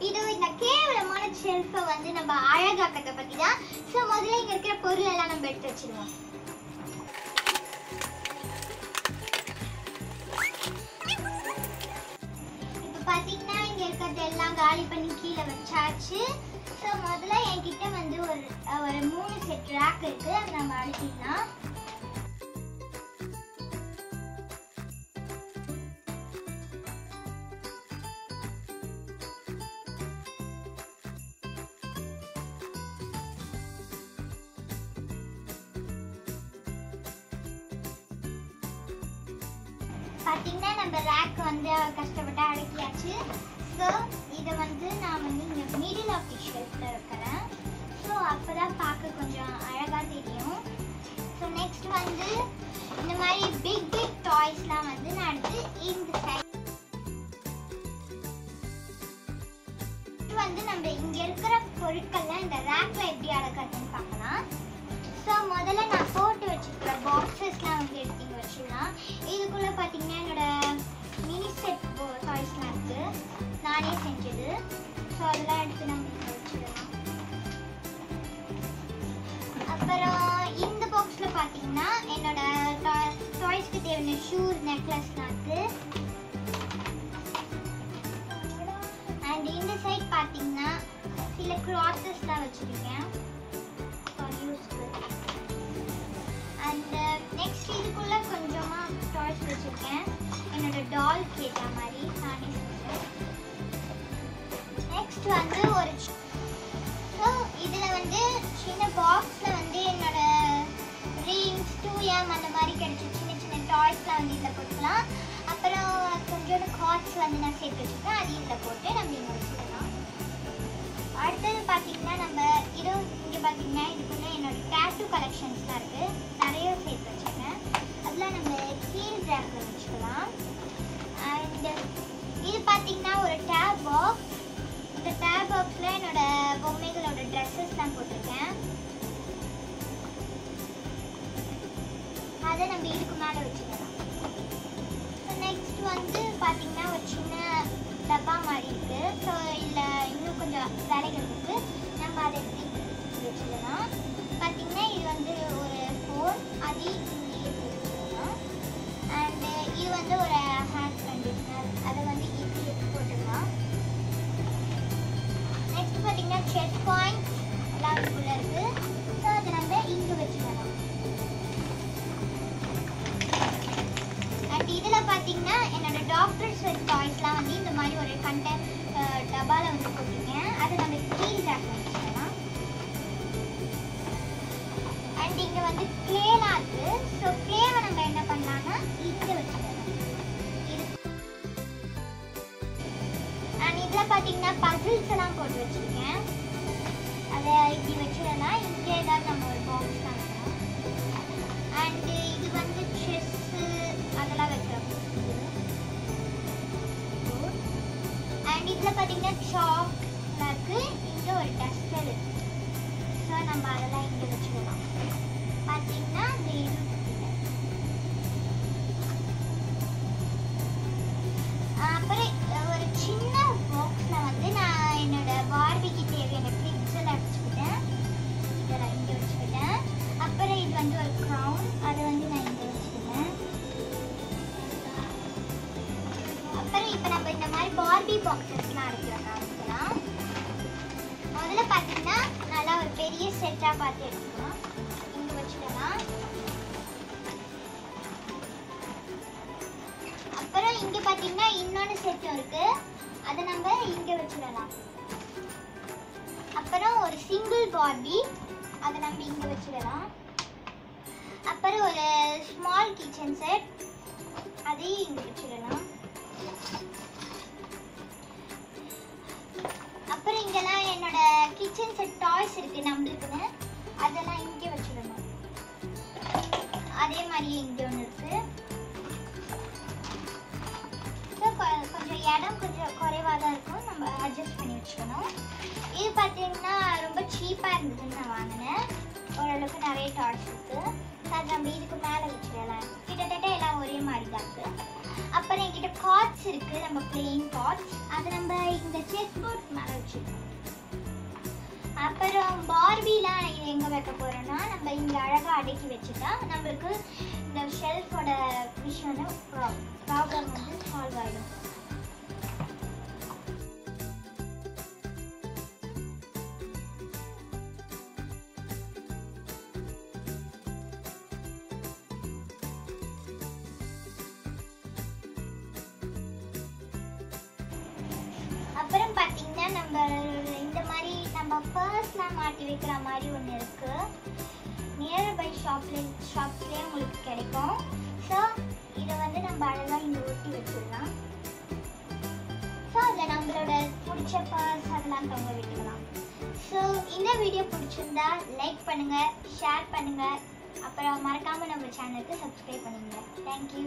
இது இந்த கேவலமான ஷெல்ஃபை வந்து நம்ம அழகாக்கத்தை பற்றி தான். ஸோ முதல்ல இங்கே இருக்கிற பொருள் எல்லாம் நம்ம எடுத்து வச்சிருவோம். இப்போ பார்த்தீங்கன்னா இங்கே இருக்கிறது எல்லாம் காலி பண்ணி கீழே வச்சாச்சு. ஸோ முதல்ல என்கிட்ட வந்து ஒரு 3 செட் ரேக் இருக்குது. அதை நம்ம அடுக்கிடலாம். பார்த்தீங்கன்னா நம்ம ரேக் வந்து கஷ்டப்பட்டு அடக்கியாச்சு. ஸோ இதை வந்து நான் வந்து இந்த மிடில் ஆஃப் தி ஷெல்ஃபில் வைக்கிறேன். ஸோ அப்போ தான் பார்க்க கொஞ்சம் அழகாக தெரியும். ஸோ நெக்ஸ்ட் வந்து இந்த மாதிரி பிக் பிக் டாய்ஸ்லாம் வந்து நான் எடுத்து இந்த சைட் வந்து நம்ம இங்கே இருக்கிற பொருட்கள்லாம் இந்த ரேக்கில் எப்படி அடக்கிறதுன்னு பார்க்கலாம். ஸோ முதல்ல நான் போட்டு வச்சுருக்கிற பாக்ஸஸ்லாம் வந்து எடுத்து இங்கே வச்சிடலாம். இதுக்குள்ளே பார்த்தீங்கன்னா என்னோட மினி செட் டாய்ஸ்லாம் இருக்குது, நானே செஞ்சது. ஸோ அதெல்லாம் எடுத்து நம்ம இங்கே வச்சிடலாம். அப்புறம் இந்த பாக்ஸில் பார்த்தீங்கன்னா என்னோட டாய்ஸ்க்கு தேவையான ஷூஸ், நெக்லஸ்லாம் இருக்குது. அண்ட் இந்த சைட் பார்த்தீங்கன்னா சில க்ளாத்தஸ்லாம் வச்சுருக்கேன் ஃபார் யூஸ்க்கு. அண்ட் நெக்ஸ்ட் இதுக்குள்ளே கொஞ்சமாக டாய்ஸ் வச்சுருக்கேன், என்னோட டால்க்கு ஏற்ற மாதிரி நானே செஞ்சேன். நெக்ஸ்ட் வந்து ஒரு ஸோ இதில் வந்து சின்ன பாக்ஸில் வந்து என்னோட ரிங்ஸ் 2M அந்த மாதிரி கிடைச்சி சின்ன சின்ன டாய்ஸ்லாம் வந்து இதில் போட்டுக்கலாம். அப்புறம் கொஞ்சோண்டு கார்ட்ஸ் வந்து நான் சேர்த்து வச்சுருக்கேன், அது இதில் போட்டு நம்ம இங்கே வச்சுக்கலாம். அடுத்தது பார்த்தீங்கன்னா நம்ம இங்கே பார்த்தீங்கன்னா இதுக்குள்ளே என்னோட டேட்டூ கலெக்ஷன்ஸ்லாம் இருக்குது, நிறைய சேர்த்து வச்சுருக்கேன். அதில் நம்ம கீழ் ரேக்கில் வச்சுக்கலாம். அண்ட் இது பார்த்தீங்கன்னா ஒரு டேப் பாக்ஸ். இந்த டேப் பாக்ஸில் என்னோட பொம்மைகளோட ட்ரெஸ்ஸஸ்லாம் போட்டிருக்கேன். அதை நம்ம இதுக்கு மேலே வச்சுக்கலாம். நெக்ஸ்ட் வந்து பார்த்தீங்கன்னா ஒரு சின்ன டப்பா மாதிரி இருக்குது. ஸோ இதில் இன்னும் கொஞ்சம் வேலைகள் இருக்குது, நம்ம அதை வச்சுக்கலாம். பார்த்தீங்கன்னா இது வந்து ஒரு ஃபோன், அது இங்கே வச்சுக்கலாம். அண்டு இது வந்து ஒரு ஹேண்ட் கண்டிஷனர், அதை வந்து இங்கே போட்டுக்கலாம். நெக்ஸ்ட் பார்த்தீங்கன்னா செஸ் பாயிண்ட் எல்லாம் இதுக்குள்ளே இருக்குது. ஸோ அதை நம்ம இங்கே வச்சுக்கலாம். அண்ட் இதில் பார்த்தீங்கன்னா என்னோட டாக்டர்ஸ் டாய்ஸ்லாம் வந்து இந்த மாதிரி ஒரு டப்பாவில் வந்து போட்டிருக்கேன், அதை நம்ம கீழ் ரேக்கில் வச்சுக்கலாம். அண்ட் இங்கே வந்து க்ளேலாம் இருக்குது. ஸோ க்ளேவை நம்ம என்ன பண்ணலாம்னா இங்கே வச்சுக்கலாம். அண்ட் இதில் பார்த்தீங்கன்னா பசில்ஸ் எல்லாம் போட்டு வச்சுருக்கேன், அதை இப்படி வச்சுடலாம். இங்கே ஏதாவது நம்ம ஒரு பாக்ஸ் தான் வைக்கலாம். அண்டு இது வந்து செஸ்ஸு அதெல்லாம் வைக்கிறோம். அண்ட் இதில் பார்த்தீங்கன்னா சாக்லாம் இருக்குது, இங்கே ஒரு டஸ்டர் இருக்குது. ஸோ நம்ம அதெல்லாம் இங்கே வச்சுக்கலாம். பார்த்தீங்கன்னா இந்த இது அப்புறம் ஒரு சின்ன பாக்ஸில் வந்து நான் என்னோட பார்பிக்கு தேவையான கிளிப்ஸ் எல்லாம் வச்சுக்கிட்டேன், இதெல்லாம் இங்கே வச்சுக்கிட்டேன். அப்புறம் இது வந்து ஒரு க்ரௌன், அதை வந்து நான் இங்கே வச்சுக்கிட்டேன். அப்புறம் இப்போ நம்ம இந்த மாதிரி பார்பி பாக்ஸஸ்லாம் அடிக்கலாம். முதல்ல பார்த்தீங்கன்னா நல்லா ஒரு பெரிய செட்டாக பார்த்து எடுத்துக்கலாம், இங்கே வச்சுக்கலாம். அப்புறம் இங்கே பார்த்தீங்கன்னா இன்னொன்று செட்டும் இருக்குது, அதை நம்ம இங்கே வச்சுடலாம். அப்புறம் ஒரு சிங்கிள் பார்பி, அதை நம்ம இங்கே வச்சுடலாம். அப்புறம் ஒரு ஸ்மால் கிச்சன் செட், அதையும் இங்கே வச்சுடலாம். அப்புறம் இங்கெல்லாம் என்னோட கிச்சன் செட் டாய்ஸ் இருக்குது நம்மளுக்குன்னு, அதெல்லாம் இங்கே வச்சுடணும். அதே மாதிரி இங்கே ஒன்று இருக்குது. ஸோ கொஞ்சம் இடம் கொஞ்சம் குறைவாக சீப்பாக தான் இருக்கும், நம்ம அட்ஜஸ்ட் பண்ணி வச்சுக்கணும். இது பார்த்தீங்கன்னா ரொம்ப சீப்பாக இருந்ததுன்னு நான் வாங்கினேன். ஓரளவுக்கு நிறைய டாய்ஸ் இருக்குது. அது நம்ம இதுக்கு மேலே வச்சுக்கலாம். கிட்டத்தட்ட எல்லாம் ஒரே மாதிரி தான் இருக்குது. அப்புறம் என்கிட்ட கார்ட்ஸ் இருக்குது, நம்ம பிளேயிங் கார்ட்ஸ். அதை நம்ம இந்த செஸ் போர்ட் மேலே வச்சுக்கணும். அப்புறம் பார்பிலாம் இது எங்கே வைக்க போகிறோன்னா, நம்ம இங்கே அழகாக அடுக்கி வச்சுட்டா நம்மளுக்கு இந்த ஷெல்ஃபோட விஷயம் ப்ராப்ளம் வந்து சால்வ் ஆகிடும். அப்புறம் பார்த்தீங்கன்னா நம்ம இந்த மாதிரி நம்ம பர்ஸ்லாம் மாட்டி வைக்கிற மாதிரி ஒன்று இருக்குது. நியர்பை ஷாப்ஸ்லேயே உங்களுக்கு கிடைக்கும். ஸோ இதை வந்து நம்ம அழகாக இங்கே ஒட்டி வச்சிடலாம். ஸோ அதில் நம்மளோட பிடிச்ச பர்ஸ் அதெல்லாம் தொங்க விட்டுக்கலாம். ஸோ இந்த வீடியோ பிடிச்சிருந்தா லைக் பண்ணுங்கள், ஷேர் பண்ணுங்கள், அப்புறம் மறக்காமல் நம்ம சேனலுக்கு சப்ஸ்கிரைப் பண்ணுங்கள். தேங்க்யூ.